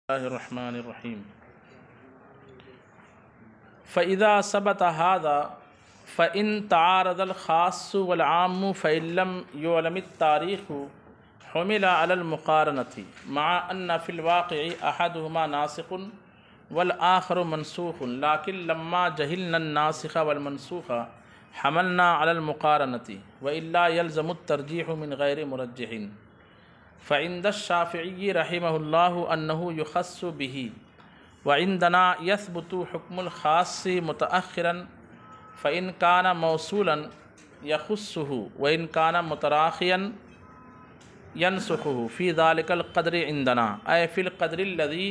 اللہ الرحمن الرحیم فَإِذَا ثَبَتَ هَذَا فَإِن تَعَارَضَ الْخَاصُّ وَالْعَامُّ فَإِن لَّمْ يُعْلَمِ التَّارِيخُ حُمِلَ عَلَى الْمُقَارَنَةِ مَعَ أَنَّ فِي الْوَاقِعِ أَحَدُهُمَا نَاسِخٌ وَالْآخَرُ مَنْسُوخٌ لَكِنْ لَمَّا جَهِلْنَا النَّاسِخَ وَالْمَنْسُوخَ حَمَلْنَا عَلَى الْمُقَارَنَةِ وَإِلَّا يَلْزَمُ التَّرْجِيحُ مِنْ غَيْرِ مُرَجِّحٍ فعند الشافعی رحمہ اللہ انہ یخص به وعندنا یثبت حکم الخاص متأخرا فإن كان موصولا یخصه وإن كان متراخیا ينسخه في ذلك القدر عندنا أي في القدر الذي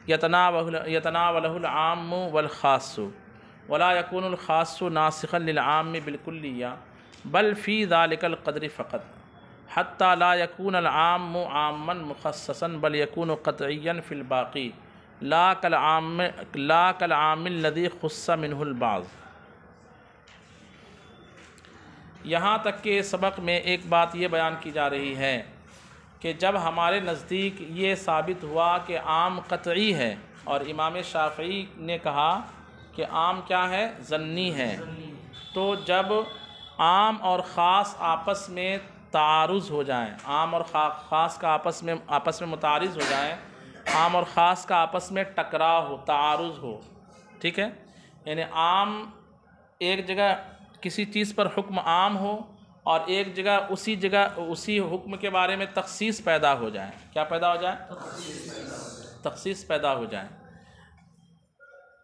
يتناوله العام والخاص ولا يكون الخاص ناسخا للعام بالكلية بل في ذلك القدر فقط حتى لا يكون العام عاما مخصصا بل يكون قطعيا في الباقي لا كالعام الذي خص منه البعض۔ یہاں تک کہ سبق میں ایک بات یہ بیان کی جا رہی ہے کہ جب ہمارے نزدیک یہ ثابت ہوا کہ عام قطعی ہے اور امام شافعی نے کہا کہ عام کیا ہے؟ ظنی ہے، تو جب عام اور خاص آپس میں تعارض ہو جائیں، عام اور خاص کا آپس میں متعارض ہو جائیں، عام اور خاص کا آپس میں ٹکراؤ ہو، تعارض ہو، ٹھیک ہے، یعنی عام ایک جگہ کسی چیز پر حکم عام ہو اور ایک جگہ اسی حکم کے بارے میں تخصیص پیدا ہو جائے، کیا پیدا ہو جائے؟ تخصیص پیدا ہو جائے،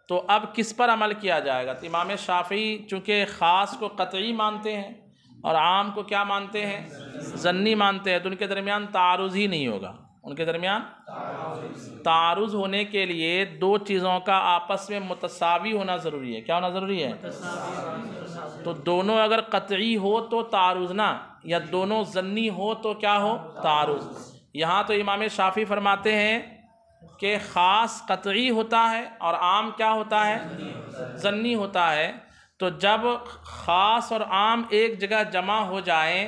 تو اب کس پر عمل کیا جائے گا؟ تو امام شافعی چونکہ خاص کو قطعی مانتے ہیں اور عام کو کیا مانتے ہیں؟ ظنی مانتے ہیں، تو ان کے درمیان تعارض ہی نہیں ہوگا۔ ان کے درمیان تعارض ہونے کے لیے دو چیزوں کا آپس میں متساوی ہونا ضروری ہے۔ کیا ہونا ضروری ہے؟ تو دونوں اگر قطعی ہو تو تعارض نہ، یا دونوں ظنی ہو تو کیا ہو؟ تعارض۔ یہاں تو امام شافعی فرماتے ہیں کہ خاص قطعی ہوتا ہے اور عام کیا ہوتا ہے؟ ظنی ہوتا ہے۔ تو جب خاص اور عام ایک جگہ جمع ہو جائیں،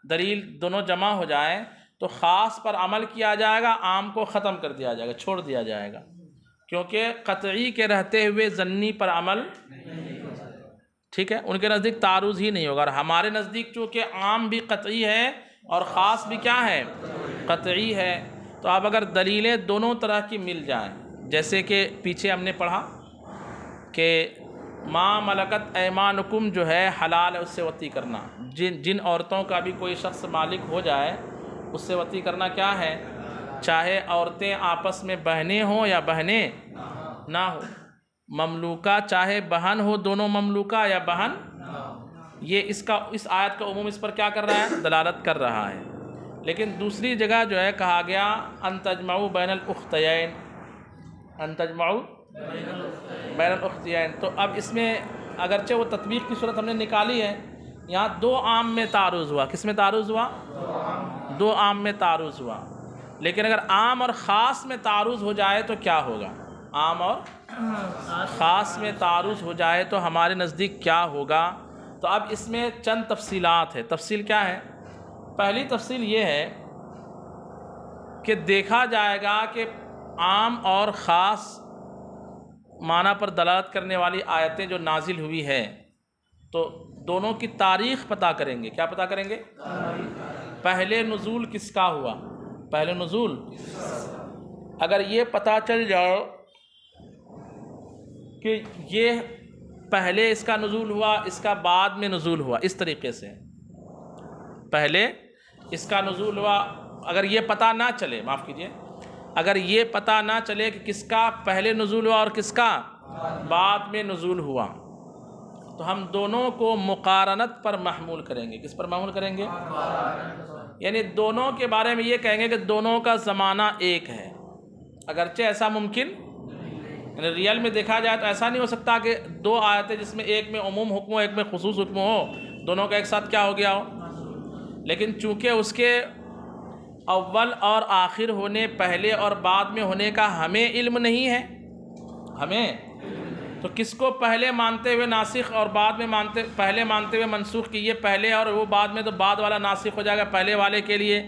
دلیل دونوں جمع ہو جائیں، تو خاص پر عمل کیا جائے گا، عام کو ختم کر دیا جائے گا، چھوڑ دیا جائے گا، کیونکہ قطعی کے رہتے ہوئے ظنی پر عمل، ٹھیک ہے، ان کے نزدیک تعارض ہی نہیں ہوگا۔ اور ہمارے نزدیک چونکہ عام بھی قطعی ہے اور خاص بھی کیا ہے؟ قطعی ہے، تو اب اگر دلیلیں دونوں طرح کی مل جائیں، جیسے کہ پیچھے ہم نے پڑھا کہ ما ملکت ایمانکم جو ہے حلال ہے اس سے وطی کرنا، جن عورتوں کا بھی کوئی شخص مالک ہو جائے اس سے وطی کرنا کیا ہے؟ چاہے عورتیں آپس میں بہنیں ہوں یا بہنیں نہ ہو، مملوکہ چاہے بہن ہو، دونوں مملوکہ یا بہن، یہ اس آیت کا عموم اس پر کیا کر رہا ہے؟ دلالت کر رہا ہے۔ لیکن دوسری جگہ جو ہے کہا گیا ان تجمعوا بین الاختیین، ان تجمعوا بین الاختیین، تو اب اس میں اگرچہ وہ تطبیق کی صورت ہم نے نکالی ہے، یہاں دو عام میں تعارض ہوا۔ کس میں تعارض ہوا؟ دو عام میں تعارض ہوا، لیکن اگر عام اور خاص میں تعارض ہو جائے تو کیا ہوگا؟ عام اور خاص میں تعارض ہو جائے تو ہمارے نزدیک کیا ہوگا؟ تو اب اس میں چند تفصیلات ہے۔ تفصیل کیا ہے؟ پہلی تفصیل یہ ہے کہ دیکھا جائے گا کہ عام اور خاص معنی پر دلالت کرنے والی آیتیں جو نازل ہوئی ہے تو دونوں کی تاریخ پتہ کریں گے۔ کیا پتہ کریں گے؟ پہلے نزول کس کا ہوا؟ پہلے نزول اگر یہ پتہ چل جائے کہ یہ پہلے اس کا نزول ہوا، اس کا بعد میں نزول ہوا، اس طریقے سے پہلے اس کا نزول ہوا، اگر یہ پتہ نہ چلے، معاف کیجئے، اگر یہ پتہ نہ چلے کہ کس کا پہلے نزول ہوا اور کس کا بعد میں نزول ہوا، تو ہم دونوں کو مقارنت پر محمول کریں گے۔ کس پر محمول کریں گے؟ یعنی دونوں کے بارے میں یہ کہیں گے کہ دونوں کا زمانہ ایک ہے، اگرچہ ایسا ممکن، یعنی ریئل میں دیکھا جائے تو ایسا نہیں ہو سکتا کہ دو آیتیں جس میں ایک میں عموم حکم ہو ایک میں خصوص حکم ہو، دونوں کا ایک ساتھ کیا ہو گیا ہو، لیکن چونکہ اس کے اول اور آخر ہونے، پہلے اور بعد میں ہونے کا ہمیں علم نہیں ہے، ہمیں تو کس کو پہلے مانتے ہوئے ناسخ اور بعد میں پہلے مانتے ہوئے منسوخ کی، یہ پہلے اور وہ بعد میں، تو بعد والا ناسخ ہو جائے گا پہلے والے کے لیے،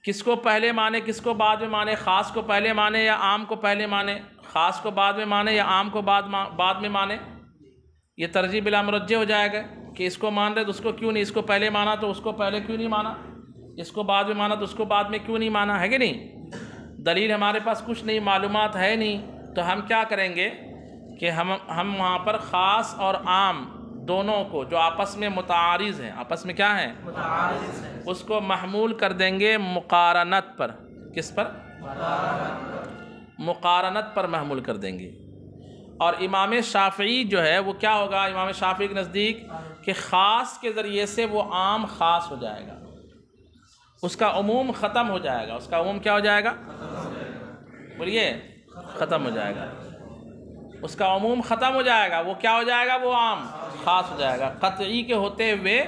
کس کو پہلے مانے کس کو بعد میں مانے، خاص کو پہلے مانے یا عام کو پہلے مانے، خاص کو بعد میں مانے یا عام کو بعد میں مانے، یہ ترجیح بلا مرجح ہو جائے گا کہ اس کو مان رہے تو اس کو کیوں نہیں، اس کو پہلے مانا تو اس کو پہلے کیوں نہیں مانا، اس کو بعد میں مانا تو اس کو بعد میں کیوں نہیں مانا، ہے کہ نہیں؟ دلیل ہمارے پاس کچھ نہیں، معلومات ہے نہیں، تو ہم کیا کریں گے کہ ہم وہاں پر خاص اور عام دونوں کو جو آپس میں متعارض ہیں، آپس میں کیا ہیں، متعارض ہیں، اس کو محمول کر دیں گے مقارنت پر۔ کس پر؟ مقارنت پر محمول کر دیں گے۔ اور امام شافعی جو ہے وہ کیا ہوگا، امام شافعی کے نزدیک کہ خاص کے ذریعے سے وہ عام خاص ہو جائے گا، اس کا عموم ختم ہو جائے گا، اس کا عموم کیا ہو جائے گا، بولیے، ختم ہو جائے گا، اس کا عموم ختم ہو جائے گا، وہ کیا ہو جائے گا، وہ عام خاص ہو جائے گا، قطعی کے ہوتے ہوئے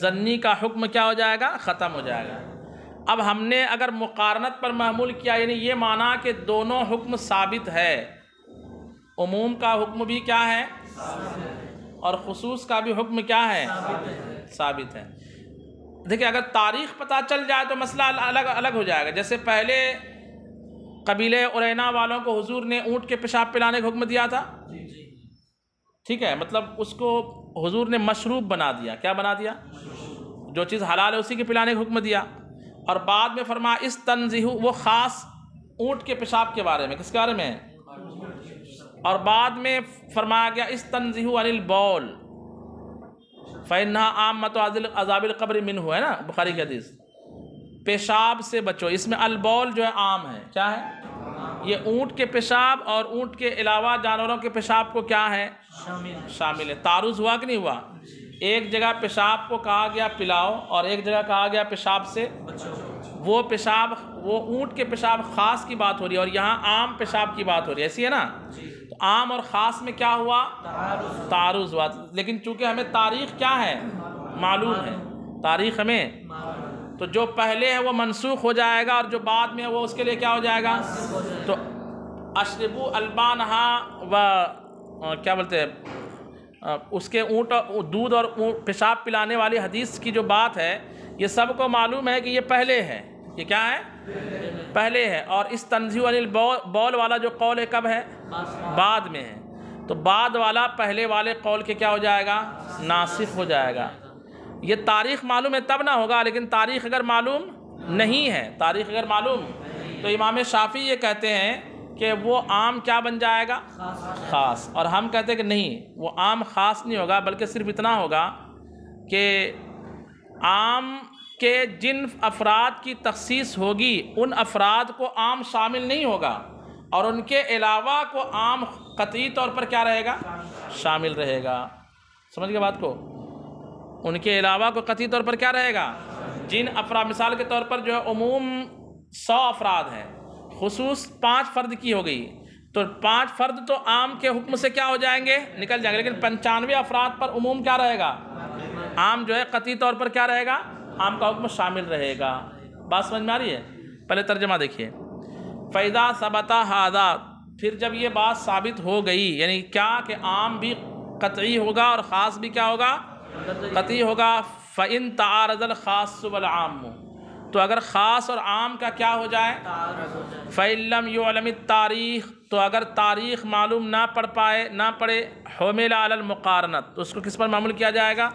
ظنی کا حکم کیا ہو جائے گا، ختم ہو جائے گا۔ اب ہم نے اگر مقارنت پر محمول کیا، یعنی یہ مانا کہ دونوں حکم ثابت ہے، عموم کا حکم بھی کیا ہے اور خصوص کا بھی حکم کیا ہے، ثابت ہے۔ دیکھیں اگر تاریخ پتہ چل جائے تو مسئلہ الگ ہو جائے گا۔ جیسے پہلے قبیلے ارینا والوں کو حضور نے اونٹ کے پیشاب پلانے کا حکم دیا تھا، ٹھیک ہے، مطلب اس کو حضور نے مشروب بنا دیا، کیا بنا دیا، جو چیز حلال ہے اسی کے پلانے کا حکم دیا، اور بعد میں فرمایا استنزہو، وہ خاص اونٹ کے پیشاب کے بارے میں، کس کے بارے میں، اور بعد میں فرمایا گیا استنزہو عن البول فإنها عامۃ عذاب القبر منہ، ہے نا، بخاری کی حدیث، پیشاب سے بچو، اس میں البول جو ہے عام ہے، کیا ہے، یہ اونٹ کے پیشاب اور اونٹ کے علاوہ جانوروں کے پیشاب کو کیا ہے، شامل ہے۔ تعارض ہوا کہ نہیں ہوا، ایک جگہ پیشاب کو کہا گیا پلاؤ اور ایک جگہ کہا گیا پیشاب سے وہ پیشاب، وہ اونٹ کے پیشاب خاص کی بات ہو رہی ہے اور یہاں عام پیشاب کی بات ہو رہی ہے، ایسی ہے نا، تو عام اور خاص میں کیا ہوا، تعارض ہوا، لیکن چونکہ ہمیں تاریخ کیا ہے، معلوم ہے، تاریخ ہمیں، تو جو پہلے ہے وہ منسوخ ہو جائے گا اور جو بعد میں ہے وہ اس کے لیے کیا ہو جائے گا، تو اشربو البانہا و کیا بولتے ہیں اس کے اونٹ، دودھ اور پیشاب پلانے والی حدیث کی جو بات ہے، یہ سب کو معلوم ہے کہ یہ پہلے ہے، یہ کیا ہے، پہلے ہے، اور اس تنزیہ عن البول والا جو قول ہے کب ہے، بعد میں ہے، تو بعد والا پہلے والے قول کے کیا ہو جائے گا، ناسخ ہو جائے گا۔ یہ تاریخ معلوم ہے تب نہ ہوگا، لیکن تاریخ اگر معلوم نہیں ہے، تاریخ اگر معلوم، تو امام شافعی یہ کہتے ہیں کہ وہ عام کیا بن جائے گا، خاص، اور ہم کہتے ہیں کہ نہیں، وہ عام خاص نہیں ہوگا، بلکہ صرف اتنا ہوگا کہ عام کے جن افراد کی تخصیص ہوگی ان افراد کو عام شامل نہیں ہوگا، اور ان کے علاوہ کو عام قطعی طور پر کیا رہے گا، شامل رہے گا۔ سمجھ گئے بات کو، ان کے علاوہ کو قطعی طور پر کیا رہے گا، جن افراد، مثال کے طور پر جو ہے عموم 100 افراد ہیں، خصوص 5 فرد کی ہو گئی، تو 5 فرد تو عام کے حکم سے کیا ہو جائیں گے، نکل جائیں گے، لیکن 95 افراد پر عموم کیا رہے گا، عام جو ہے قطعی طور پر کیا رہے گا، عام کا حکم شامل رہے گا۔ بات سمجھ میں آ رہی ہے؟ پہلے ترجمہ دیکھیے، فَإِذَا ثَبَتَ هَذَا، پھر جب یہ بات ثابت ہو گئی، یعنی کیا کہ عام بھی قطعی ہوگا اور خاص بھی کیا ہوگا، قطعی ہوگا، فَإِن تَعَارَضَ الْخَاصُ وَالْعَامُّ، تو اگر خاص اور عام کا کیا ہو جائے، فَإِن لَمْ يُعْلَمِ التَّارِيخ، تو اگر تاریخ معلوم نہ پڑے، حُمِلَ عَلَى الْمُقَارَنَةِ، تو اس کو کس پر معمول کیا جائے گا،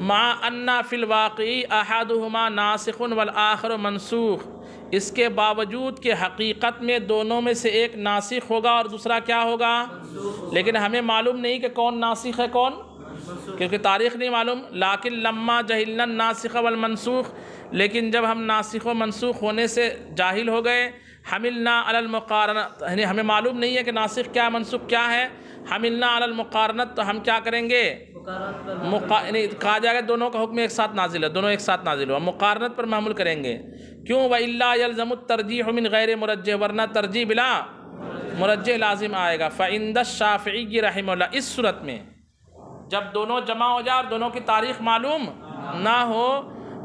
مع ان فی الواقع احدہما ناسخ والآخر منسوخ، اس کے باوجود کہ حقیقت میں دونوں میں سے ایک ناسخ ہوگا اور دوسرا کیا ہوگا، لیکن ہمیں معلوم نہیں کہ کون ناسخ ہے کون، کیونکہ تاریخ نہیں معلوم، لیکن لما جہلنا الناسخ والمنسوخ، لیکن جب ہم ناسخ و منسوخ ہونے سے جاہل ہو گئے، حملنا علی المقارنۃ، یعنی ہمیں معلوم نہیں ہے کہ ناسخ کیا منسوخ کیا ہے، حملنا علی المقارنۃ، تو ہم کیا کریں گے، یعنی کہا جائے گا دونوں کا حکم ایک ساتھ نازل ہے، دونوں ایک ساتھ نازل ہوا، مقارنت پر محمول کریں گے، کیوں، وَإِلَّا يَلْزَمُ التَّرْجِيحُ مِنْ غَيْرِ مُرَجِّحٍ، ورنہ ترجیح بلا مرجح لازم آئے گا، فَعِنْدَ الشَّافِعِيِّ رحمہ اللہ، اس صورت میں جب دونوں جمع ہو جائے اور دونوں کی تاریخ معلوم نہ ہو،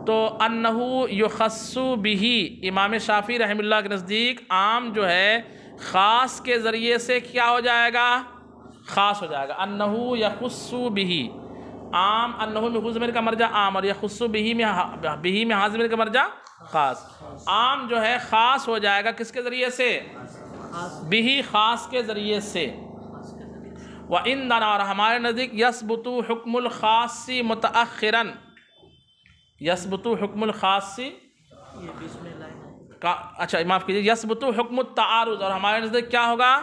تو انہو یخص بہ، امام شافعی رحمہ اللہ کے نزدیک عام جو ہے خاص کے ذریعے سے کیا ہو جائے گا، خاص ہو جائے گا، انہو یخص بہ، عام، انہو میں ضمیر کا مرجع عام، اور یخص بہ میں حاضر کا مرجع خاص، عام جو ہے خاص ہو جائے گا کس کے ذریعے سے؟ بہی، خاص کے ذریعے سے۔ وَعِنْدَنَا، اور ہمارے نزدیک یثبت حکم الخاص متأخراً، یثبت حکم الخاص کا، اچھا معاف کیجیے، یثبت حکم التعارض، اور ہمارے نزدیک کیا ہوگا؟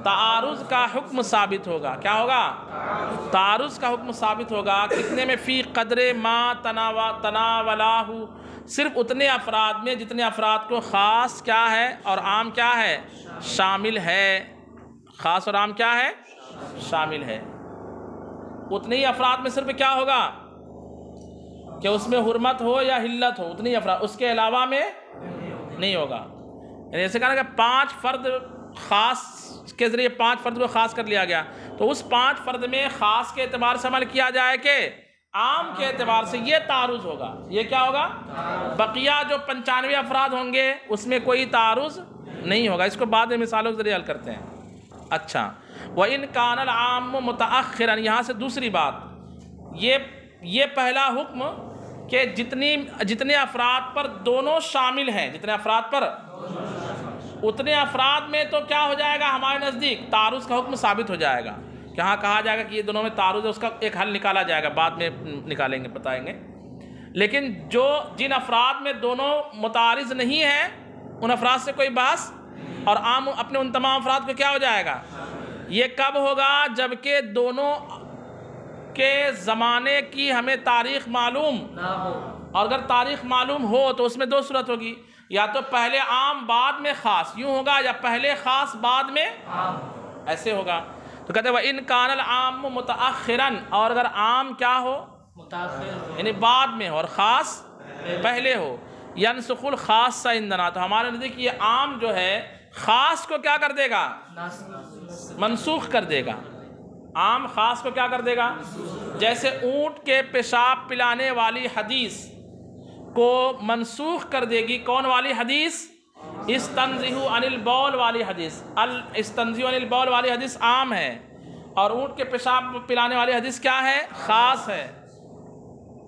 تعارض کا حکم ثابت ہوگا۔ کیا ہوگا؟ تعارض کا حکم ثابت ہوگا۔ کتنے میں؟ فی قدر ما تناولہ، صرف اتنے افراد میں جتنے افراد کو خاص کیا ہے اور عام کیا ہے؟ شامل ہے۔ خاص اور عام کیا ہے؟ شامل ہے۔ اتنے ہی افراد میں صرف کیا ہوگا کہ اس میں حرمت ہو یا حلت ہو، اتنے ہی افراد، اس کے علاوہ میں نہیں ہوگا۔ یعنی ایسے کہنا کہ 5 فرد خاص کے ذریعے 5 فرد کو خاص کر لیا گیا، تو اس 5 فرد میں خاص کے اعتبار سے عمل کیا جائے کہ عام کے اعتبار سے، یہ تعارض ہوگا۔ یہ کیا ہوگا؟ بقیہ جو 95 افراد ہوں گے اس میں کوئی تعارض نہیں ہوگا۔ اس کو بعد میں مثالوں کے ذریعے حل کرتے ہیں۔ اچھا، وَإِنْ كَانَ الْعَامُّ مُتَأَخِّرًا، یہاں سے دوسری بات، یہ پہلا حکم کہ جتنے افراد پر دونوں شامل ہیں، جتنے افراد پر، اتنے افراد میں تو کیا ہو جائے گا ہمارے نزدیک؟ تعارض کا حکم ثابت ہو جائے گا۔ یہاں کہا جائے گا کہ یہ دونوں میں تعارض ہے، اس کا ایک حل نکالا جائے گا، بعد میں نکالیں گے، بتائیں گے۔ لیکن جن افراد میں دونوں متعارض نہیں ہیں، ان افراد سے کوئی بحث، اور عام اپنے ان تمام افراد کو کیا ہو جائے گا؟ یہ کب ہوگا؟ جبکہ دونوں کے زمانے کی ہمیں تاریخ معلوم نہ ہو، اور اگر تاریخ معلوم ہو تو اس میں 2 صورت ہوگی، یا تو پہلے عام بعد میں خاص، یوں ہوگا، یا پہلے خاص بعد میں عام، ایسے ہوگا۔ تو کہتے ہیں وَإِنْ كَانَ الْعَامُّ مُتَأَخِّرًا، اور اگر عام کیا ہو؟ متأخر، یعنی بعد میں ہو، اور خاص پہلے ہو، يَنْسُخُ الْخَاصَّ عِنْدَنَا، تو ہمارے نزدیک یہ عام جو ہے خاص کو کیا کر دے گا؟ منسوخ کر دے گا۔ عام خاص کو کیا کر دے گا؟ جیسے اونٹ کے پیشاب پلانے والی حدیث کو منسوخ کر دے گی کون والی حدیث؟ استنزہوا عن البول والی حدیث۔ استنزہوا عن البول والی حدیث عام ہے، اور اونٹ کے پیشاب پلانے والی حدیث کیا ہے؟ خاص ہے۔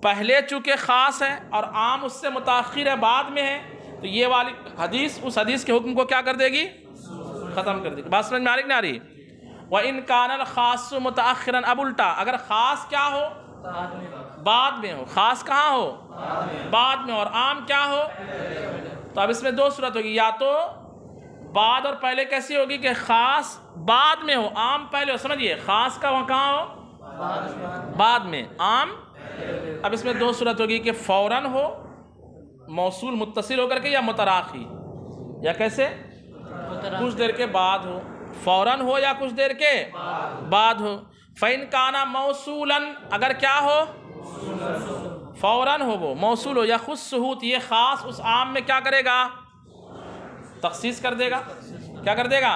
پہلے چونکہ خاص ہے اور عام اس سے متاخر ہے، بعد میں ہے، تو یہ والی حدیث اس حدیث کے حکم کو کیا کر دے گی؟ ختم کر دے گی۔ بات سمجھ میں آ رہی کہ نہیں آ رہی؟ وَإِنْ كَانَ الْخَاصُّ مُتَأَخِّرًا، اب الٹا، اگر خاص کیا ہو؟ بعد میں ہو۔ خاص کہاں ہو؟ بعد میں، اور عام کیا ہو؟ تو اب اس میں 2 صورت ہوگی، یا تو بعد اور پہلے کیسی ہوگی کہ خاص بعد میں ہو، عام پہلے ہو، سمجھیے، خاص کا وہاں کہاں ہو؟ بعد میں، عام۔ اب اس میں 2 صورت ہوگی کہ فوراً ہو، موصول متصل ہو کر کے، یا متراخی، یا کیسے؟ کچھ دیر کے بعد ہو، فوراً ہو یا کچھ دیر کے بعد ہو۔ فَإِنْ كَانَ مَوْصُولًا، اگر کیا ہو؟ فوراً ہو، وہ موصول ہو، یا خُصُّہُ، یہ خاص اس عام میں کیا کرے گا؟ تخصیص کر دے گا۔ کیا کر دے گا؟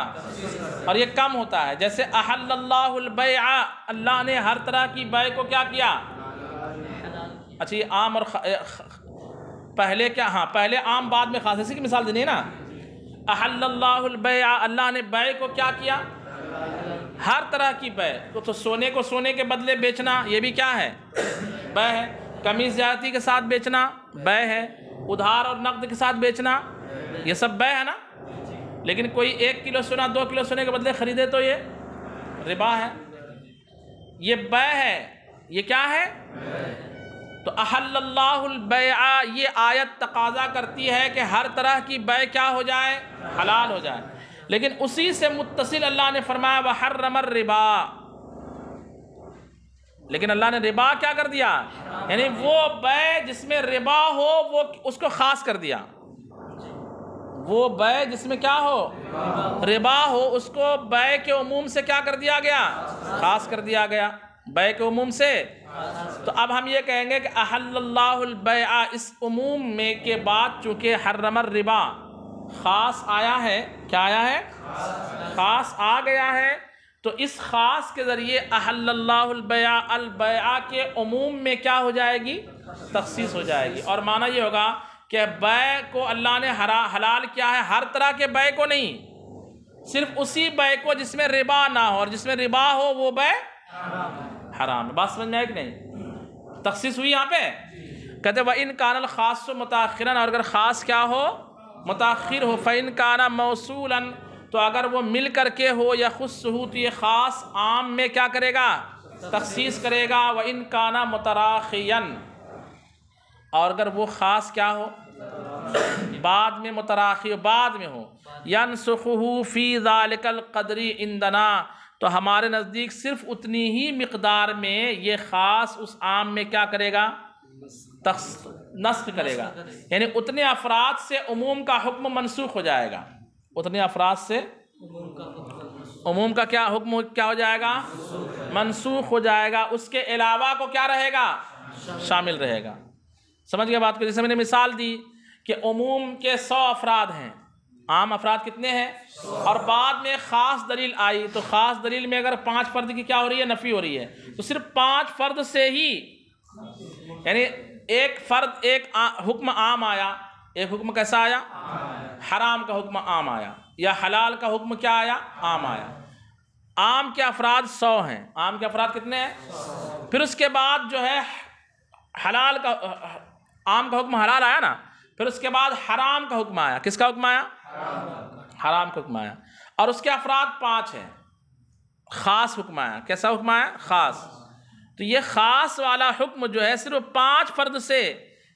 اور یہ کم ہوتا ہے، جیسے احل اللہ البیع، اللہ نے ہر طرح کی بیع کو کیا کیا؟ اچھا، یہ عام اور پہلے کیا؟ ہاں، پہلے عام بعد میں خاص، اسی کی مثال دینی ہے نا۔ احل اللہ البیع، اللہ نے بیع کو کیا کیا؟ ہر طرح کی بیع، تو سونے کو سونے کے بدلے بیچنا، یہ بھی کیا ہے؟ بیع ہے۔ قمیص زیادتی کے ساتھ بیچنا بیع ہے۔ ادھار اور نقد کے ساتھ بیچنا، یہ سب بیع ہے نا۔ لیکن کوئی 1 کلو سونا 2 کلو سونے کے بدلے خریدے تو یہ ربا ہے، یہ بیع ہے۔ یہ کیا ہے؟ تو احل اللہ البیع، یہ آیت تقاضا کرتی ہے کہ ہر طرح کی بیع کیا ہو جائے؟ حلال ہو جائے۔ لیکن اسی سے متصل اللہ نے فرمایا وحرم الربا، لیکن اللہ نے ربا کیا کر دیا؟ یعنی وہ بیع جس میں ربا ہو، وہ اس کو خاص کر دیا۔ وہ بیع جس میں کیا ہو؟ ربا ہو، اس کو بیع کے عموم سے کیا کر دیا گیا؟ خاص کر دیا گیا، بیع کے عموم سے۔ تو اب ہم یہ کہیں گے کہ احل اللہ البیع، اس عموم میں کے بعد چونکہ حرم الربا خاص آیا ہے، کیا آیا ہے؟ خاص آ گیا ہے، تو اس خاص کے ذریعے احل اللہ البیع، البیع کے عموم میں کیا ہو جائے گی؟ تخصیص ہو جائے گی۔ اور معنی یہ ہوگا کہ بیع کو اللہ نے حلال کیا ہے، ہر طرح کے بیع کو نہیں، صرف اسی بیع کو جس میں ربا نہ ہو، اور جس میں ربا ہو وہ بیع حرام ہے۔ بات سمجھ میں آئی کہ نہیں؟ تخصیص ہوئی یہاں پہ۔ کہتے وَإِن كَانَ الْخَاصُّ مُتَأَخِّرًا، اور اگر خاص کیا ہو؟ متاخر ہو. فَإِن كَانَ مَوْصُولًا، تو اگر وہ مل کر کے ہو يَخُصُّهُ، تو یہ خاص عام میں کیا کرے گا؟ تخصیص کرے گا. وَإِن كَانَ مُتَرَاخِيًا، اور اگر وہ خاص کیا ہو؟ بعد میں متراخی، بعد میں ہو. يَنْسُخُهُ فِي ذَلِكَ الْقَدْرِ عِنْدَنَا، تو ہمارے نزدیک صرف اتنی ہی مقدار میں یہ خاص اس عام میں کیا کرے گا؟ نسخ کرے گا. یعنی اتنے افراد سے عموم کا حکم منسوخ ہو جائے گا. اتنے افراد سے عموم کا کیا حکم کیا ہو جائے گا؟ منسوخ ہو جائے گا. اس کے علاوہ کو کیا رہے گا؟ شامل رہے گا. سمجھ گئے بات کو؟ جیسے میں نے مثال دی کہ عموم کے 100 افراد ہیں، عام افراد کتنے ہیں؟ اور بعد میں خاص دلیل آئی، تو خاص دلیل میں اگر 5 فرد کی کیا ہو رہی ہے؟ نفی ہو رہی ہے. تو صرف 5 فرد سے ہی، یعنی ایک فرد، ایک حکم عام آیا. ایک حکم کیسا آیا؟ حرام کا حکم عام آیا، یا حلال کا حکم کیا آیا؟ عام آیا. عام کے افراد 100 ہیں. عام کے افراد کتنے ہیں؟ پھر اس کے بعد جو ہے حلال کا، عام کا حکم حلال آیا نا، پھر اس کے بعد حرام کا حکم آیا. کس کا حکم آیا؟ حرام کا حکم آیا. اور اس کے افراد 5 ہیں. خاص حکم آیا. کیسا حکم آیا؟ خاص. تو یہ خاص والا حکم جو ہے صرف 5 فرد سے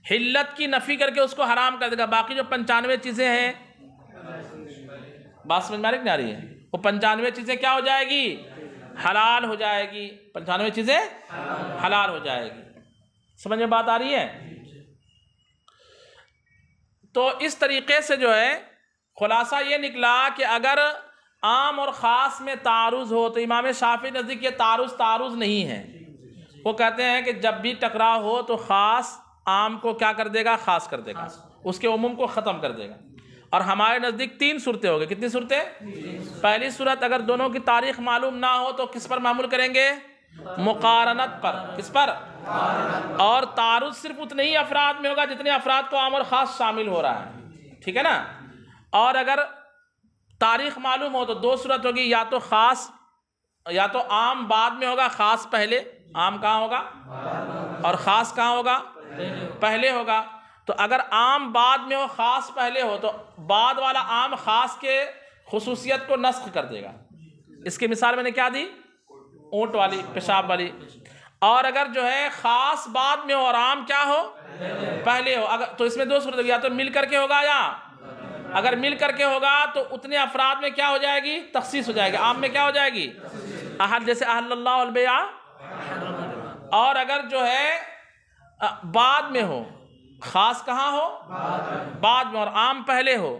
حلت کی نفی کر کے اس کو حرام کر دے گا. باقی جو 95 چیزیں ہیں، بات سمجھ میں آ رہی ہے؟ وہ 95 چیزیں کیا ہو جائے گی؟ حلال ہو جائے گی. 95 چیزیں حلال ہو جائے گی. سمجھ میں بات آ رہی ہے؟ تو اس طریقے سے جو ہے خلاصہ یہ نکلا کہ اگر عام اور خاص میں تعارض ہو تو امام شافعی نزدیک یہ تعارض نہیں ہے. وہ کہتے ہیں کہ جب بھی ٹکراؤ ہو تو خاص عام کو کیا کر دے گا؟ خاص کر دے گا، اس کے عموم کو ختم کر دے گا. اور ہمارے نزدیک 3 صورتیں ہو گئی. کتنی صورتیں؟ پہلی صورت، اگر دونوں کی تاریخ معلوم نہ ہو تو کس پر معمول کریں گے؟ مقارنت پر. کس پر؟ اور تعارض صرف اتنے ہی افراد میں ہوگا جتنے افراد کو عام اور خاص شامل ہو رہا ہے. ٹھیک ہے نا؟ اور اگر تاریخ معلوم ہو تو 2 صورت ہوگی، یا تو خاص، یا تو عام بعد میں ہوگا، خاص پہلے. عام کہاں ہوگا؟ اور خاص کہاں ہوگا؟ پہلے ہوگا. تو اگر عام بعد میں ہو، خاص پہلے ہو، تو بعد والا عام خاص کے خصوصیت کو نسخ کر دے گا. اس کی مثال میں نے کیا دی؟ اونٹ والی، پیشاب والی. اور اگر جو ہے خاص بعد میں ہو اور عام کیا ہو؟ پہلے ہو. اگر تو اس میں 2 صورت ہوگی، یا تو مل کر کے ہوگا، یا اگر مل کر کے ہوگا تو اتنے افراد میں کیا ہو جائے گی؟ تخصیص ہو جائے گی. عام میں کیا ہو جائے گی؟ جیسے احل اللہ البیع. اور اگر جو ہے بعد میں ہو، خاص کہاں ہو؟ بعد میں، اور عام پہلے ہو،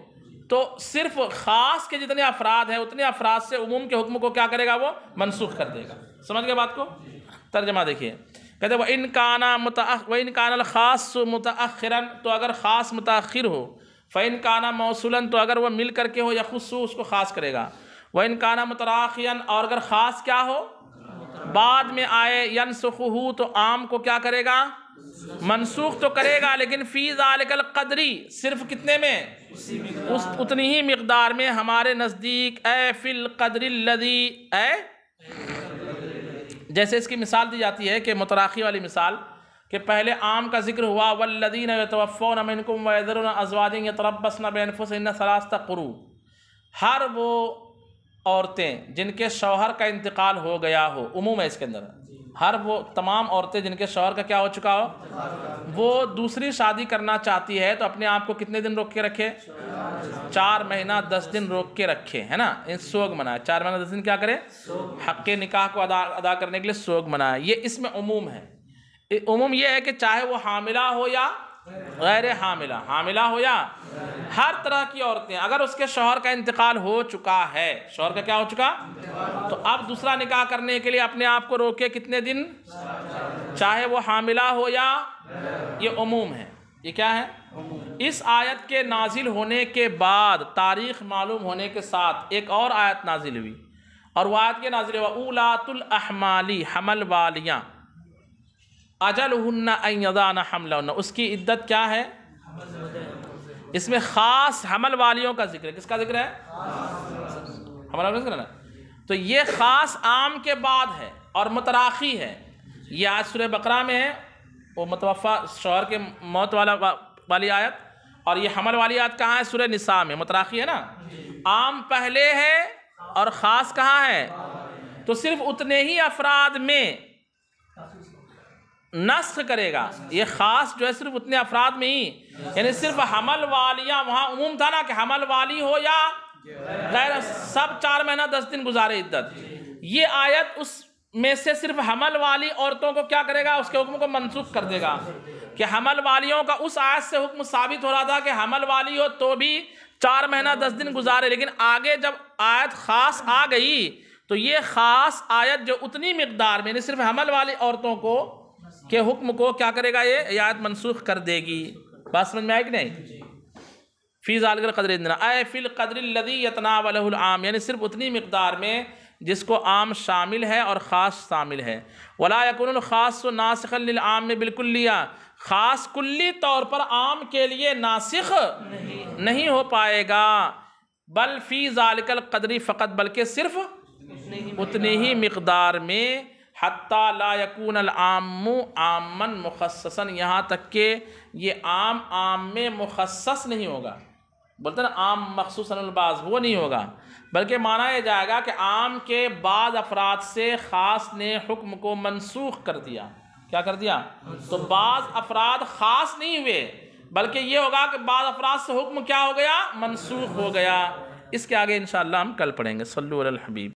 تو صرف خاص کے جتنے افراد ہیں اتنے افراد سے عموم کے حکم کو کیا کرے گا؟ وہ منسوخ کر دے گا. سمجھ گئے بات کو؟ ترجمہ دیکھیے. کہتے ہیں وَإِن كَانَ الْخَاصُّ مُتَأَخِّرًا، تو اگر خاص متاخر ہو. فَإِن كَانَ مَوْصُولًا، تو اگر وہ مل کر کے ہو، يَخُصُّ، اس کو خاص کرے گا. وَإِن كَانَ مُتَرَاخِيًا، اور اگر خاص کیا ہو؟ بعد میں آئے. يَنْسُخُهُ، تو عام کو کیا کرے گا؟ منسوخ تو کرے گا، لیکن فی ذالک القدری، صرف کتنے میں؟ اتنی ہی مقدار میں. ہمارے نزدیک اے فی القدر الذی، اے جیسے اس کی مثال دی جاتی ہے کہ متراخی والی مثال، کہ پہلے عام کا ذکر ہوا والذین یتوفون منکم ویذرون ازواجا یتربصن بانفسہن ثلاثۃ قروء. ہر وہ عورتیں جن کے شوہر کا انتقال ہو گیا ہو، عموم ہے اس کے اندر، ہر وہ تمام عورتیں جن کے شوہر کا کیا ہو چکا ہو، وہ دوسری شادی کرنا چاہتی ہے تو اپنے آپ کو کتنے دن روک کے رکھے؟ 4 مہینہ 10 دن روک کے رکھے، ہے نا؟ ان سوگ منائے. 4 مہینہ 10 دن کیا کرے؟ حق نکاح کو ادا کرنے کے لیے سوگ منائے. یہ اس میں عموم ہے. عموم یہ ہے کہ چاہے وہ حاملہ ہو یا غیر حاملہ، حاملہ ہو یا ہر طرح کی عورتیں، اگر اس کے شوہر کا انتقال ہو چکا ہے، شوہر کا کیا ہو چکا، تو اب دوسرا نکاح کرنے کے لیے اپنے آپ کو روکے کتنے دن؟ چاہے وہ حاملہ ہو یا، یہ عموم ہے. یہ کیا ہے؟ اس آیت کے نازل ہونے کے بعد، تاریخ معلوم ہونے کے ساتھ ایک اور آیت نازل ہوئی، اور وہ آیت کے نازل ہوا اولات الاحمال، حمل والیاں، اجلہن ان یضعن حملہن، اس کی عدت کیا ہے؟ اس میں خاص حمل والیوں کا ذکر ہے. کس کا ذکر ہے؟ حمل والیوں کا ذکر ہے نا. تو یہ خاص عام کے بعد ہے اور متراخی ہے. یہ آیت سورہ بقرہ میں ہے وہ متوفا شوہر کے موت والی آیت، اور یہ حمل والی آیت کہاں ہے؟ سورہ نساء میں متراخی ہے نا، عام پہلے ہے اور خاص کہاں ہے؟ تو صرف اتنے ہی افراد میں نسخ کرے گا، یہ خاص جو ہے صرف اتنے افراد میں ہی، یعنی صرف حمل والیاں، وہاں عموم تھا نا کہ حمل والی ہو یا غیر، سب 4 مہینہ 10 دن گزارے عدت، یہ آیت اس میں سے صرف حمل والی عورتوں کو کیا کرے گا؟ اس کے حکم کو منسوخ کر دے گا، کہ حمل والیوں کا اس آیت سے حکم ثابت ہو رہا تھا کہ حمل والی ہو تو بھی 4 مہینہ 10 دن گزارے، لیکن آگے جب آیت خاص آ گئی تو یہ خاص آیت جو اتنی مقدار میں، یعنی صرف حمل والی عورتوں کو کے حکم کو کیا کرے گا؟ یہ آیت منسوخ کر دے گی۔ بات سمجھ میں آئی کہ نہیں؟ فی ذالک القدر ادنا اے فی القدر الذی یتناولہ العام، یعنی صرف اتنی مقدار میں جس کو عام شامل ہے اور خاص شامل ہے۔ ولا یکون الخاص ناسخا للعام بالکلیہ، خاص کلی طور پر عام کے لیے ناسخ نہیں ہو پائے گا، بل فی ذالک القدر فقط، بلکہ صرف اتنی ہی مقدار میں، حتی لا یکون العام عاما مخصصا، یہاں تک کہ یہ عام میں مخصص نہیں ہوگا، بولتے نا عام مخصوص عن البعض، وہ نہیں ہوگا، بلکہ مانا یہ جائے گا کہ عام کے بعض افراد سے خاص نے حکم کو منسوخ کر دیا۔ کیا کر دیا؟ تو بعض افراد خاص نہیں ہوئے، بلکہ یہ ہوگا کہ بعض افراد سے حکم کیا ہو گیا؟ منسوخ ہو گیا۔ اس کے آگے انشاءاللہ ہم کل پڑھیں گے۔ صلو علی الحبیب۔